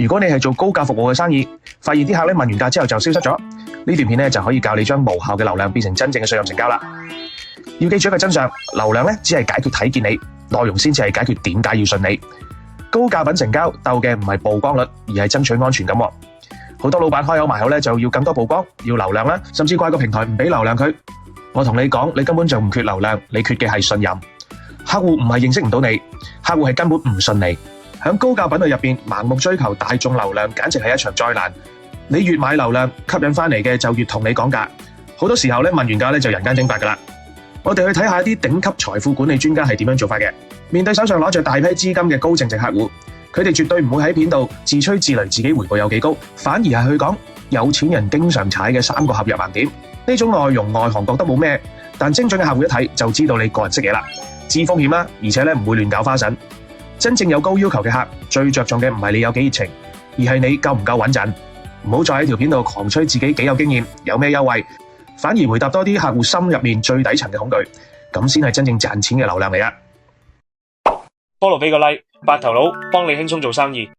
如果你係做高價服務嘅生意，發現啲客咧問完價之後就消失咗，呢段片咧就可以教你將無效嘅流量變成真正嘅信任成交啦。要記住一個真相，流量咧只係解決睇見你，內容先至係解決點解要信你。高價品成交鬥嘅唔係曝光率，而係爭取安全感。好多老闆開口埋口咧就要更多曝光，要流量啦，甚至怪個平台唔俾流量佢。我同你講，你根本就唔缺流量，你缺嘅係信任。客戶唔係認識唔到你，客戶係根本唔信你。喺高價品類入邊，盲目追求大眾流量，簡直係一場災難。你越買流量，吸引翻嚟嘅就越同你講價。好多時候咧問完價咧就人間蒸發噶啦。我哋去睇下一啲頂級財富管理專家係點樣做法嘅。面對手上攞着大批資金嘅高淨值客戶，佢哋絕對唔會喺片度自吹自擂自己回報有幾高，反而係去講有錢人經常踩嘅3個合約盲點。呢種內容外行覺得冇咩，但精準嘅客戶一睇就知道你個人識嘢啦，知風險啦，而且咧唔會亂搞花神。真正有高要求嘅客，最着重嘅唔係你有幾熱情，而係你夠唔夠穩陣。唔好再喺條片度狂吹自己幾有經驗，有咩優惠，反而回答多啲客戶心入面最底層嘅恐懼，咁先係真正賺錢嘅流量嚟啊！ Follow 俾個 like， 白頭佬幫你輕鬆做生意。